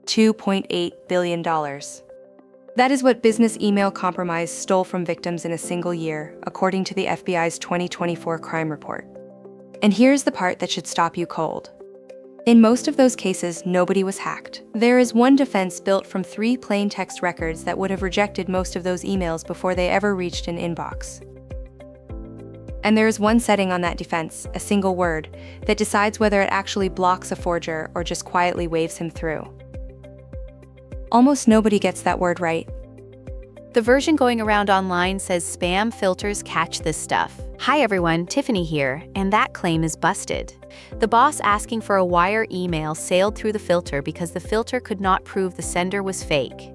$2.8 billion. That is what business email compromise stole from victims in a single year, according to the FBI's 2024 crime report. And here's the part that should stop you cold. In most of those cases, nobody was hacked. There is one defense built from 3 plain text records that would have rejected most of those emails before they ever reached an inbox. And there is one setting on that defense, a single word, that decides whether it actually blocks a forger or just quietly waves him through. Almost nobody gets that word right. The version going around online says spam filters catch this stuff. Hi everyone, Tiffany here, and that claim is busted. The boss asking for a wire email sailed through the filter because the filter could not prove the sender was fake.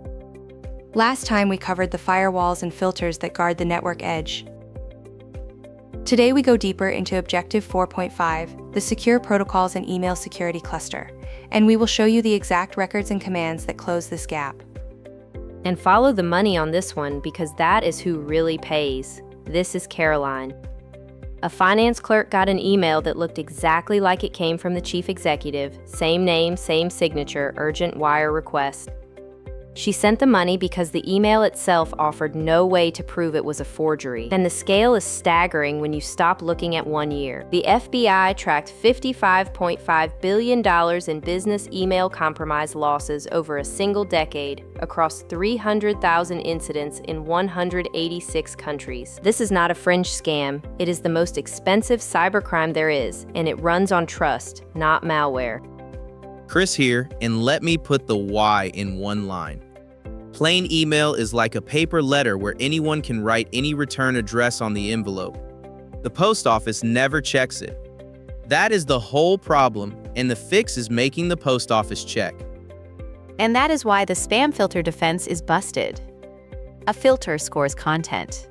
Last time we covered the firewalls and filters that guard the network edge. Today we go deeper into Objective 4.5, the Secure Protocols and Email Security Cluster, and we will show you the exact records and commands that close this gap. And follow the money on this one because that is who really pays. This is Caroline. A finance clerk got an email that looked exactly like it came from the chief executive, same name, same signature, urgent wire request. She sent the money because the email itself offered no way to prove it was a forgery. And the scale is staggering when you stop looking at 1 year. The FBI tracked $55.5 billion in business email compromise losses over a single decade across 300,000 incidents in 186 countries. This is not a fringe scam. It is the most expensive cybercrime there is, and it runs on trust, not malware. Chris here, and let me put the why in one line. Plain email is like a paper letter where anyone can write any return address on the envelope. The post office never checks it. That is the whole problem, and the fix is making the post office check. And that is why the spam filter defense is busted. A filter scores content.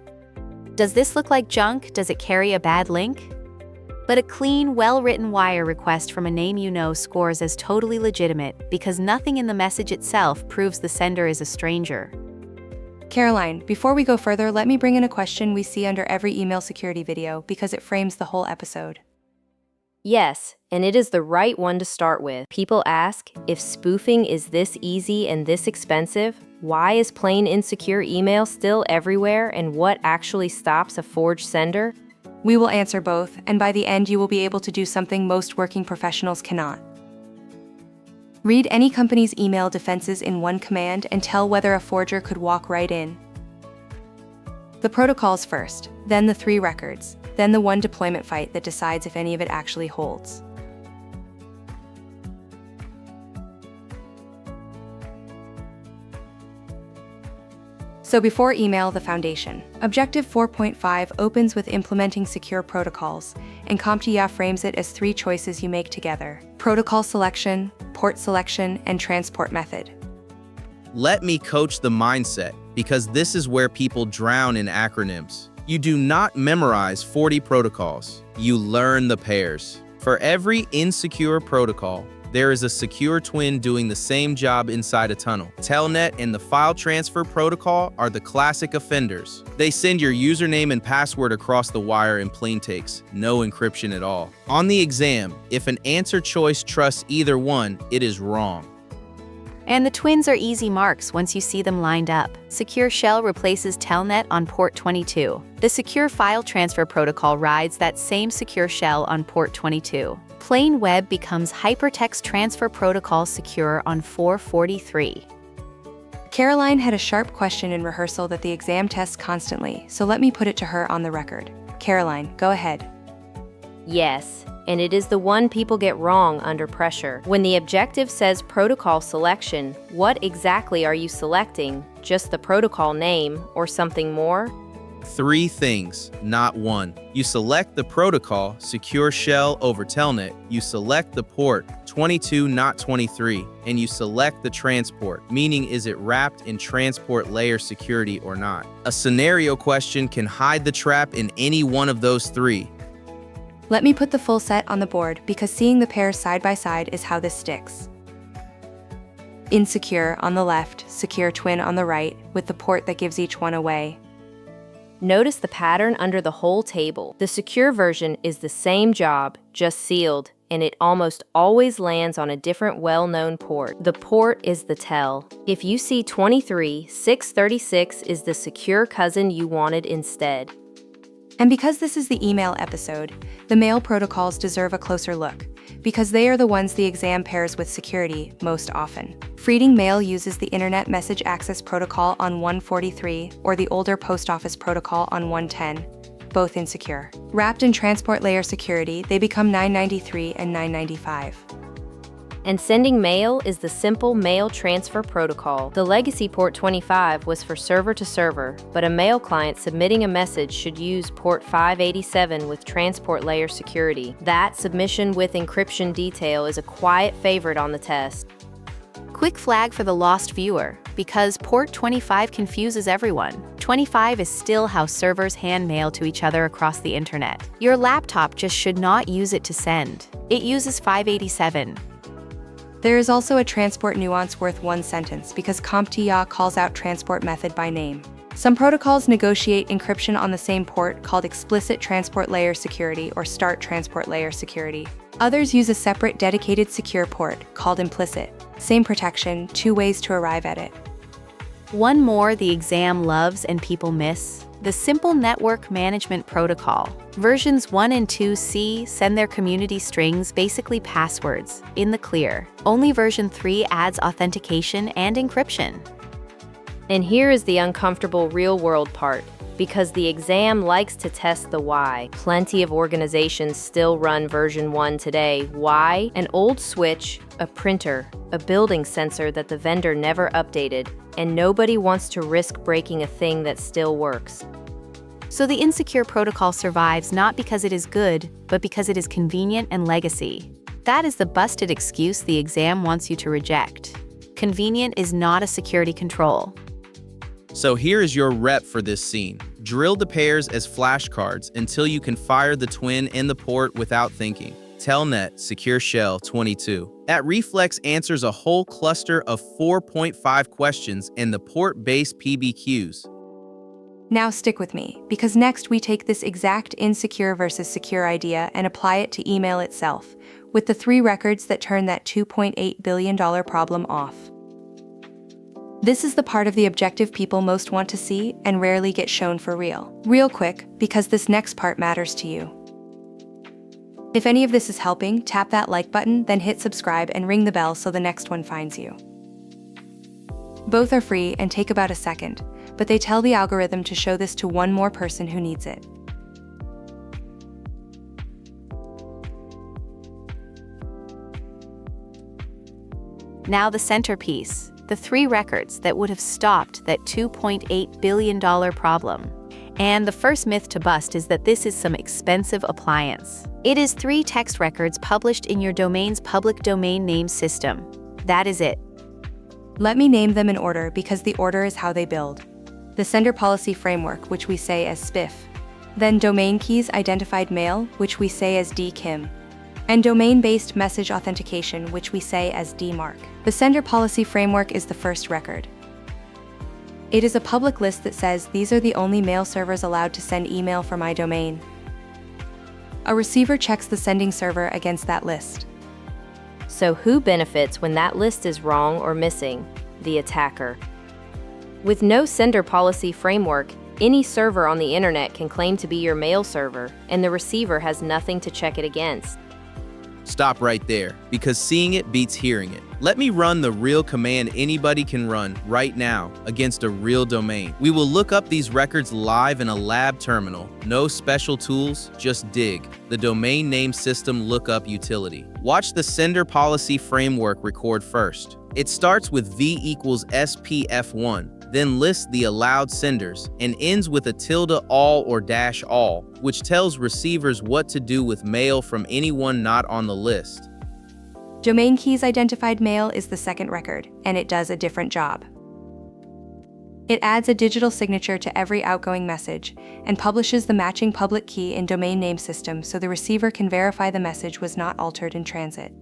Does this look like junk? Does it carry a bad link? But a clean, well-written wire request from a name you know scores as totally legitimate because nothing in the message itself proves the sender is a stranger. Caroline, before we go further, let me bring in a question we see under every email security video because it frames the whole episode. Yes, and it is the right one to start with. People ask, if spoofing is this easy and this expensive, why is plain insecure email still everywhere, and what actually stops a forged sender? We will answer both, and by the end you will be able to do something most working professionals cannot. Read any company's email defenses in one command and tell whether a forger could walk right in. The protocols first, then the 3 records, then the 1 deployment fight that decides if any of it actually holds. So before email, the foundation. Objective 4.5 opens with implementing secure protocols, and CompTIA frames it as 3 choices you make together: protocol selection, port selection, and transport method. Let me coach the mindset, because this is where people drown in acronyms. You do not memorize 40 protocols. You learn the pairs. For every insecure protocol, there is a secure twin doing the same job inside a tunnel. Telnet and the file transfer protocol are the classic offenders. They send your username and password across the wire in plain text, no encryption at all. On the exam, if an answer choice trusts either one, it is wrong. And the twins are easy marks once you see them lined up. Secure Shell replaces Telnet on port 22. The Secure File Transfer Protocol rides that same Secure Shell on port 22. Plain Web becomes Hypertext Transfer Protocol Secure on 443. Caroline had a sharp question in rehearsal that the exam tests constantly, so let me put it to her on the record. Caroline, go ahead. Yes, and it is the one people get wrong under pressure. When the objective says protocol selection, what exactly are you selecting? Just the protocol name or something more? 3 things, not 1. You select the protocol, Secure Shell over Telnet. You select the port, 22 not 23. And you select the transport, meaning is it wrapped in transport layer security or not. A scenario question can hide the trap in any one of those 3. Let me put the full set on the board because seeing the pairs side by side is how this sticks. Insecure on the left, secure twin on the right, with the port that gives each one away. Notice the pattern under the whole table. The secure version is the same job, just sealed. and it almost always lands on a different well-known port. The port is the tell. If you see 23636 is the secure cousin you wanted instead. And because this is the email episode, the mail protocols deserve a closer look, because they are the ones the exam pairs with security most often. Reading mail uses the Internet Message Access Protocol on 143 or the older Post Office Protocol on 110, both insecure. Wrapped in transport layer security, they become 993 and 995. And sending mail is the simple mail transfer protocol. The legacy port 25 was for server to server, but a mail client submitting a message should use port 587 with transport layer security. That submission with encryption detail is a quiet favorite on the test. Quick flag for the lost viewer, because port 25 confuses everyone. 25 is still how servers hand mail to each other across the internet. Your laptop just should not use it to send. It uses 587. There is also a transport nuance worth one sentence because CompTIA calls out transport method by name. Some protocols negotiate encryption on the same port called explicit transport layer security or start transport layer security. Others use a separate dedicated secure port called implicit. Same protection, two ways to arrive at it. One more the exam loves and people miss: the Simple Network Management Protocol. Versions 1 and 2C send their community strings, basically passwords, in the clear. Only version 3 adds authentication and encryption. And here is the uncomfortable real-world part. Because the exam likes to test the why. Plenty of organizations still run version 1 today. Why? An old switch, a printer, a building sensor that the vendor never updated, and nobody wants to risk breaking a thing that still works. So the insecure protocol survives not because it is good, but because it is convenient and legacy. That is the busted excuse the exam wants you to reject. Convenient is not a security control. So here is your rep for this scene. Drill the pairs as flashcards until you can fire the twin in the port without thinking. Telnet Secure Shell 22. At Reflex answers a whole cluster of 4.5 questions in the port-based PBQs. Now stick with me, because next we take this exact insecure versus secure idea and apply it to email itself, with the 3 records that turn that $2.8 billion problem off. This is the part of the objective people most want to see and rarely get shown for real. Real quick, because this next part matters to you. If any of this is helping, tap that like button, then hit subscribe and ring the bell so the next one finds you. Both are free and take about a second, but they tell the algorithm to show this to one more person who needs it. Now the centerpiece. The 3 records that would have stopped that $2.8 billion problem. And the first myth to bust is that this is some expensive appliance. It is 3 text records published in your domain's public domain name system. That is it. Let me name them in order because the order is how they build. The Sender Policy Framework, which we say as SPF. Then Domain Keys Identified Mail, which we say as DKIM. And Domain-Based Message Authentication, which we say as DMARC. The Sender Policy Framework is the first record. It is a public list that says these are the only mail servers allowed to send email for my domain. A receiver checks the sending server against that list. So who benefits when that list is wrong or missing? The attacker. With no sender policy framework, any server on the internet can claim to be your mail server, and the receiver has nothing to check it against. Stop right there, because seeing it beats hearing it. Let me run the real command anybody can run right now against a real domain. We will look up these records live in a lab terminal. No special tools, just dig. The domain name system lookup utility. Watch the sender policy framework record first. It starts with v equals SPF1. Then lists the allowed senders, and ends with a tilde all or dash all, which tells receivers what to do with mail from anyone not on the list. Domain Keys Identified Mail is the second record, and it does a different job. It adds a digital signature to every outgoing message, and publishes the matching public key in domain name system so the receiver can verify the message was not altered in transit.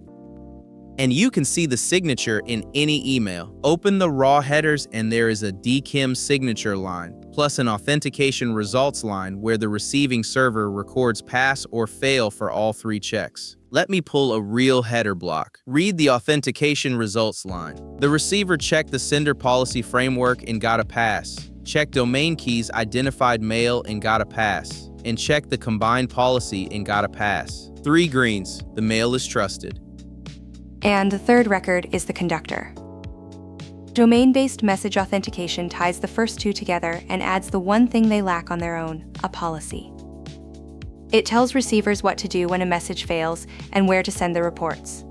And you can see the signature in any email. Open the raw headers and there is a DKIM signature line, plus an authentication results line where the receiving server records pass or fail for all 3 checks. Let me pull a real header block. Read the authentication results line. The receiver checked the sender policy framework and got a pass. Check domain keys identified mail and got a pass. And check the combined policy and got a pass. 3 greens. The mail is trusted. And the third record is the conductor. Domain-based message authentication ties the first two together and adds the one thing they lack on their own, a policy. It tells receivers what to do when a message fails and where to send the reports.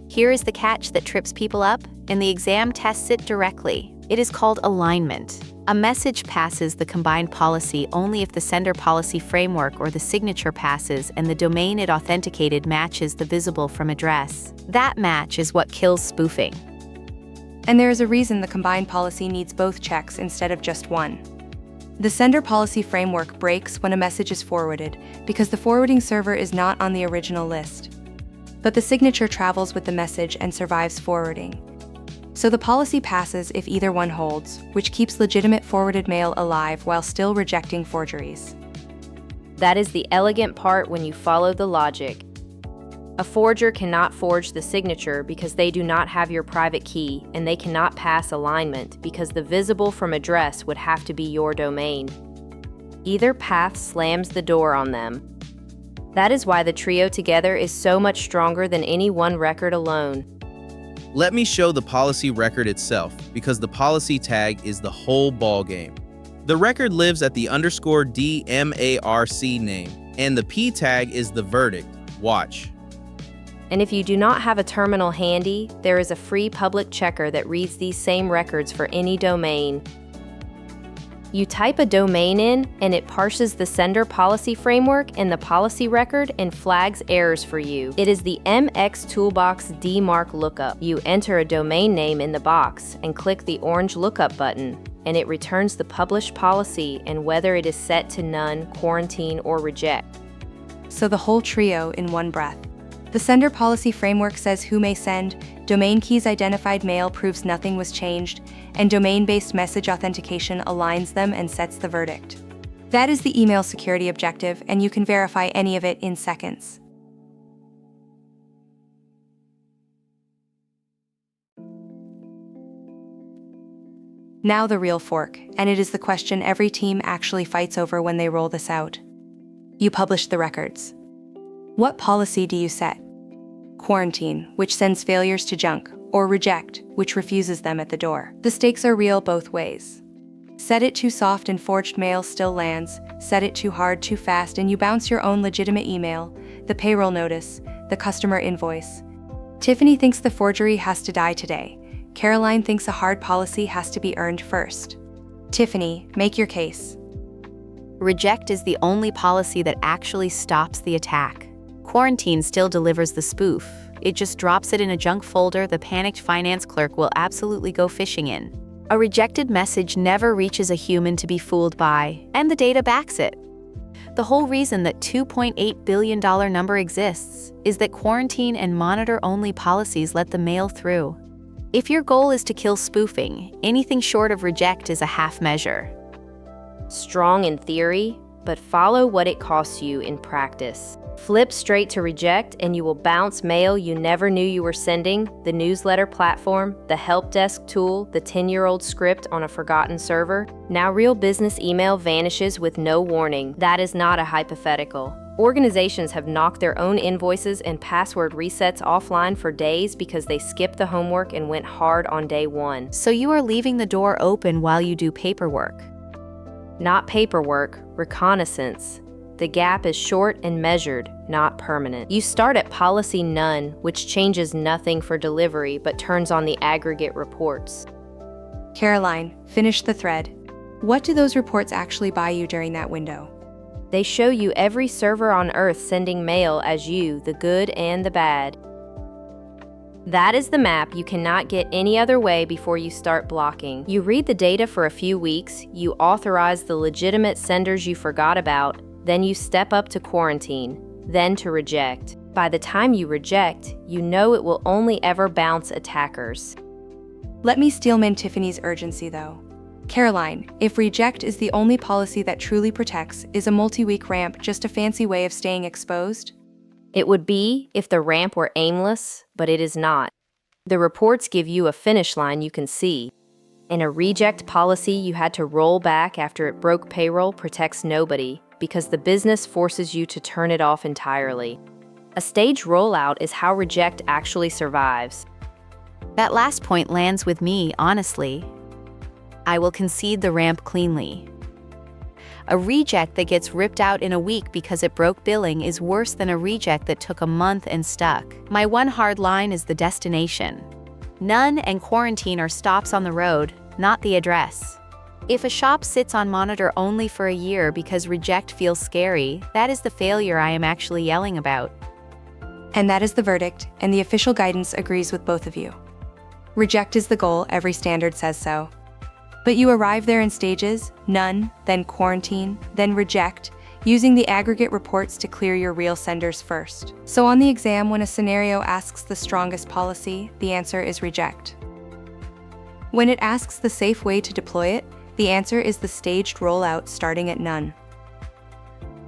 Here is the catch that trips people up, and the exam tests it directly. It is called alignment. A message passes the combined policy only if the sender policy framework or the signature passes and the domain it authenticated matches the visible from address. That match is what kills spoofing. And there is a reason the combined policy needs both checks instead of just one. The sender policy framework breaks when a message is forwarded because the forwarding server is not on the original list. But the signature travels with the message and survives forwarding. So the policy passes if either one holds, which keeps legitimate forwarded mail alive while still rejecting forgeries. That is the elegant part when you follow the logic. A forger cannot forge the signature because they do not have your private key, and they cannot pass alignment because the visible from address would have to be your domain. Either path slams the door on them. That is why the trio together is so much stronger than any one record alone. Let me show the policy record itself, because the policy tag is the whole ballgame. The record lives at the _DMARC name, and the P tag is the verdict. Watch. And if you do not have a terminal handy, there is a free public checker that reads these same records for any domain. You type a domain in, and it parses the sender policy framework and the policy record and flags errors for you. It is the MX Toolbox DMARC lookup. You enter a domain name in the box and click the orange lookup button, and it returns the published policy and whether it is set to none, quarantine, or reject. So the whole trio in one breath. The sender policy framework says who may send, domain keys identified mail proves nothing was changed, and domain-based message authentication aligns them and sets the verdict. That is the email security objective, and you can verify any of it in seconds. Now the real fork, and it is the question every team actually fights over when they roll this out. You publish the records. What policy do you set? Quarantine, which sends failures to junk, or reject, which refuses them at the door. The stakes are real both ways. Set it too soft and forged mail still lands, set it too hard too fast and you bounce your own legitimate email, the payroll notice, the customer invoice. Tiffany thinks the forgery has to die today. Caroline thinks a hard policy has to be earned first. Tiffany, make your case. Reject is the only policy that actually stops the attack. Quarantine still delivers the spoof. It just drops it in a junk folder the panicked finance clerk will absolutely go fishing in. A rejected message never reaches a human to be fooled by, and the data backs it. The whole reason that $2.8 billion number exists is that quarantine and monitor-only policies let the mail through. If your goal is to kill spoofing, anything short of reject is a half measure. Strong in theory, but follow what it costs you in practice. Flip straight to reject and you will bounce mail you never knew you were sending, the newsletter platform, the help desk tool, the 10-year-old script on a forgotten server. Now real business email vanishes with no warning. That is not a hypothetical. Organizations have knocked their own invoices and password resets offline for days because they skipped the homework and went hard on day one. So you are leaving the door open while you do paperwork. Not paperwork, reconnaissance. The gap is short and measured, not permanent. You start at policy none, which changes nothing for delivery but turns on the aggregate reports. Caroline, finish the thread. What do those reports actually buy you during that window? They show you every server on Earth sending mail as you, the good and the bad. That is the map you cannot get any other way before you start blocking. You read the data for a few weeks, you authorize the legitimate senders you forgot about, then you step up to quarantine, then to reject. By the time you reject, you know it will only ever bounce attackers. Let me steelman Tiffany's urgency though. Caroline, if reject is the only policy that truly protects, is a multi-week ramp just a fancy way of staying exposed? It would be if the ramp were aimless, but it is not. The reports give you a finish line you can see. And a reject policy you had to roll back after it broke payroll protects nobody because the business forces you to turn it off entirely. A staged rollout is how reject actually survives. That last point lands with me, honestly. I will concede the ramp cleanly. A reject that gets ripped out in a week because it broke billing is worse than a reject that took a month and stuck. My one hard line is the destination. None and quarantine are stops on the road, not the address. If a shop sits on monitor only for a year because reject feels scary, that is the failure I am actually yelling about. And that is the verdict, and the official guidance agrees with both of you. Reject is the goal, every standard says so. But you arrive there in stages: none, then quarantine, then reject, using the aggregate reports to clear your real senders first. So on the exam, when a scenario asks the strongest policy, the answer is reject. When it asks the safe way to deploy it, the answer is the staged rollout starting at none.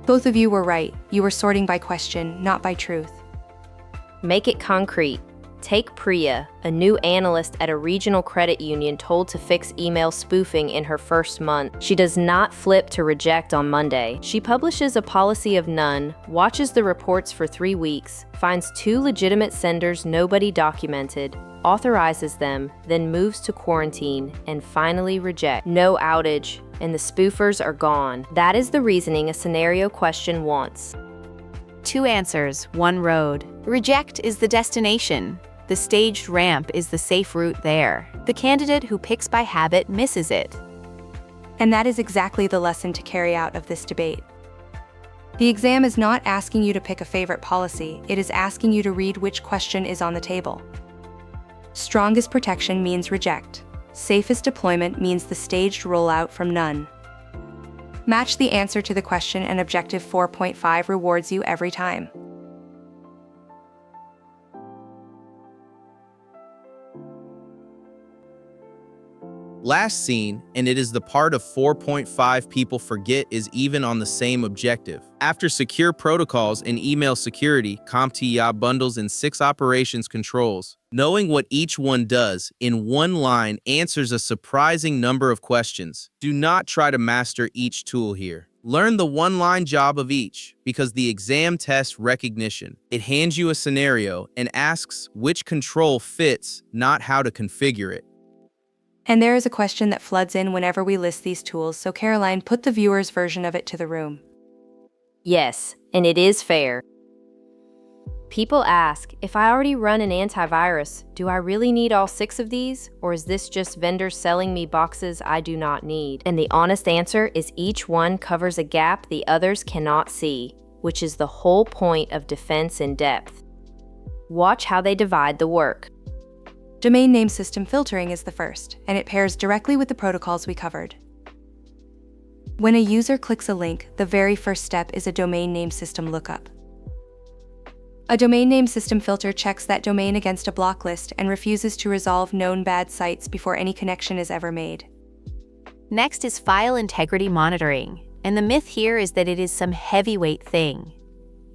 Both of you were right. You were sorting by question, not by truth. Make it concrete. Take Priya, a new analyst at a regional credit union told to fix email spoofing in her first month. She does not flip to reject on Monday. She publishes a policy of none, watches the reports for 3 weeks, finds 2 legitimate senders nobody documented, authorizes them, then moves to quarantine, and finally reject. No outage, and the spoofers are gone. That is the reasoning a scenario question wants. 2 answers, 1 road. Reject is the destination. The staged ramp is the safe route there. The candidate who picks by habit misses it. And that is exactly the lesson to carry out of this debate. The exam is not asking you to pick a favorite policy, it is asking you to read which question is on the table. Strongest protection means reject. Safest deployment means the staged rollout from none. Match the answer to the question and objective 4.5 rewards you every time. Last seen, and it is the part of 4.5 people forget is even on the same objective. After secure protocols and email security, CompTIA bundles in 6 operations controls. Knowing what each one does in one line answers a surprising number of questions. Do not try to master each tool here. Learn the one-line job of each, because the exam tests recognition. It hands you a scenario and asks which control fits, not how to configure it. And there is a question that floods in whenever we list these tools, so Caroline, put the viewer's version of it to the room. Yes, and it is fair. People ask, if I already run an antivirus, do I really need all 6 of these? Or is this just vendors selling me boxes I do not need? And the honest answer is each one covers a gap the others cannot see, which is the whole point of defense in depth. Watch how they divide the work. Domain name system filtering is the first, and it pairs directly with the protocols we covered. When a user clicks a link, the very first step is a domain name system lookup. A domain name system filter checks that domain against a block list and refuses to resolve known bad sites before any connection is ever made. Next is file integrity monitoring, and the myth here is that it is some heavyweight thing.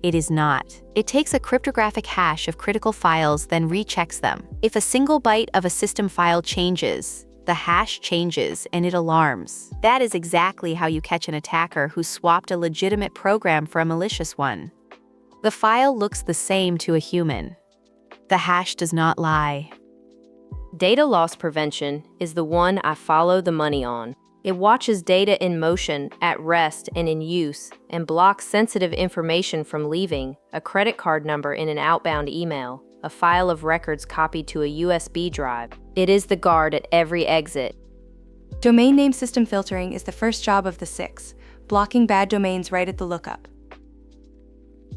It is not. It takes a cryptographic hash of critical files, then rechecks them. If a single byte of a system file changes, the hash changes and it alarms. That is exactly how you catch an attacker who swapped a legitimate program for a malicious one. The file looks the same to a human. The hash does not lie. Data loss prevention is the one I follow the money on. It watches data in motion, at rest, and in use, and blocks sensitive information from leaving, a credit card number in an outbound email, a file of records copied to a USB drive. It is the guard at every exit. Domain name system filtering is the first job of the 6, blocking bad domains right at the lookup.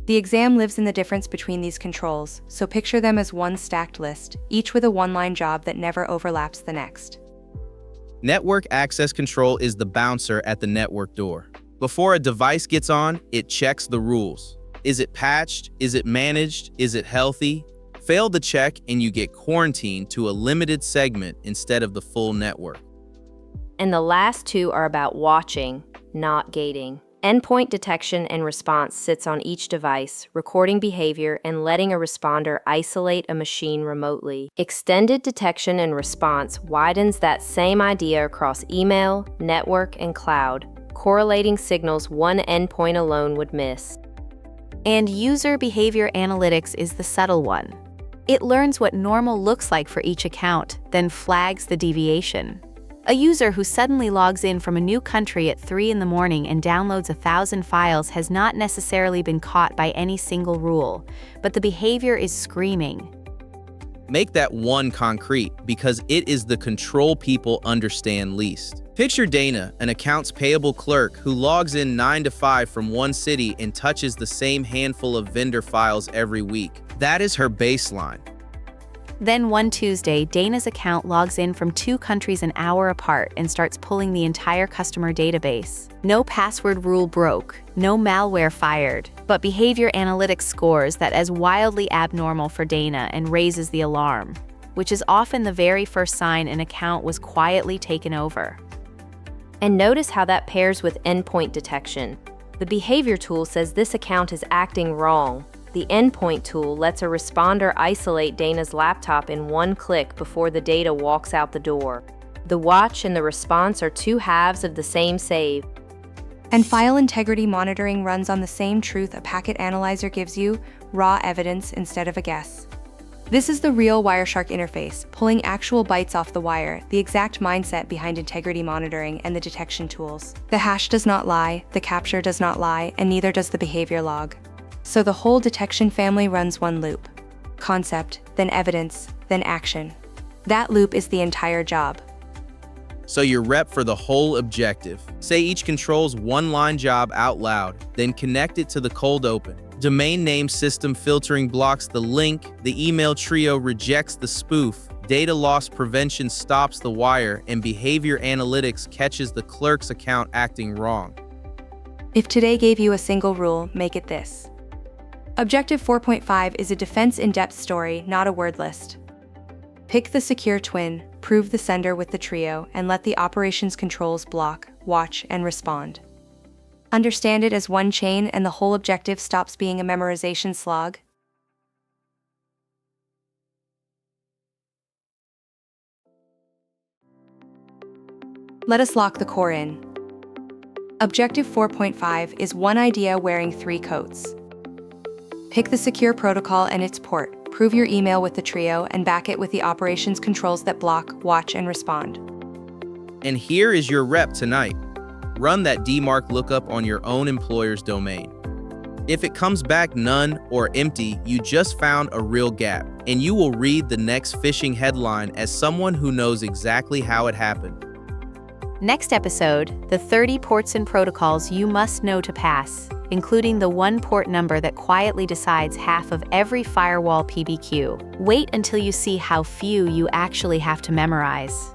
The exam lives in the difference between these controls, so picture them as one stacked list, each with a one-line job that never overlaps the next. Network access control is the bouncer at the network door. Before a device gets on, it checks the rules. Is it patched? Is it managed? Is it healthy? Fail the check and you get quarantined to a limited segment instead of the full network. And the last 2 are about watching, not gating. Endpoint detection and response sits on each device, recording behavior and letting a responder isolate a machine remotely. Extended detection and response widens that same idea across email, network, and cloud, correlating signals one endpoint alone would miss. And user behavior analytics is the subtle one. It learns what normal looks like for each account, then flags the deviation. A user who suddenly logs in from a new country at 3 in the morning and downloads 1,000 files has not necessarily been caught by any single rule, but the behavior is screaming. Make that one concrete, because it is the control people understand least. Picture Dana, an accounts payable clerk who logs in 9 to 5 from one city and touches the same handful of vendor files every week. That is her baseline. Then one Tuesday, Dana's account logs in from 2 countries an hour apart and starts pulling the entire customer database. No password rule broke, no malware fired, but behavior analytics scores that as wildly abnormal for Dana and raises the alarm, which is often the very first sign an account was quietly taken over. And notice how that pairs with endpoint detection. The behavior tool says this account is acting wrong. The endpoint tool lets a responder isolate Dana's laptop in one click before the data walks out the door. The watch and the response are 2 halves of the same save. And file integrity monitoring runs on the same truth a packet analyzer gives you, raw evidence instead of a guess. This is the real Wireshark interface, pulling actual bytes off the wire, the exact mindset behind integrity monitoring and the detection tools. The hash does not lie, the capture does not lie, and neither does the behavior log. So the whole detection family runs one loop. Concept, then evidence, then action. That loop is the entire job. So your rep for the whole objective. Say each control's one-line job out loud, then connect it to the cold open. Domain name system filtering blocks the link, the email trio rejects the spoof, data loss prevention stops the wire, and behavior analytics catches the clerk's account acting wrong. If today gave you a single rule, make it this. Objective 4.5 is a defense in-depth story, not a word list. Pick the secure twin, prove the sender with the trio, and let the operations controls block, watch, and respond. Understand it as one chain and the whole objective stops being a memorization slog. Let us lock the core in. Objective 4.5 is one idea wearing 3 coats. Pick the secure protocol and its port, prove your email with the trio, and back it with the operations controls that block, watch, and respond. And here is your rep tonight. Run that DMARC lookup on your own employer's domain. If it comes back none or empty, you just found a real gap, and you will read the next phishing headline as someone who knows exactly how it happened. Next episode, the 30 ports and protocols you must know to pass, including the one port number that quietly decides half of every firewall PBQ. Wait until you see how few you actually have to memorize.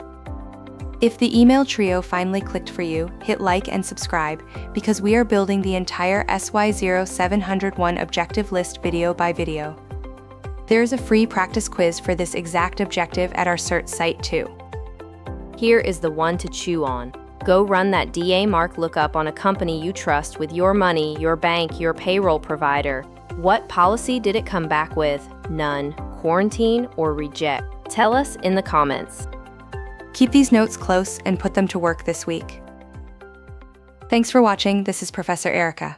If the email trio finally clicked for you, hit like and subscribe, because we are building the entire SY0701 objective list video by video. There is a free practice quiz for this exact objective at our cert site too. Here is the one to chew on. Go run that DMARC lookup on a company you trust with your money, your bank, your payroll provider. What policy did it come back with? None, quarantine, or reject? Tell us in the comments. Keep these notes close and put them to work this week. Thanks for watching. This is Professor Erica.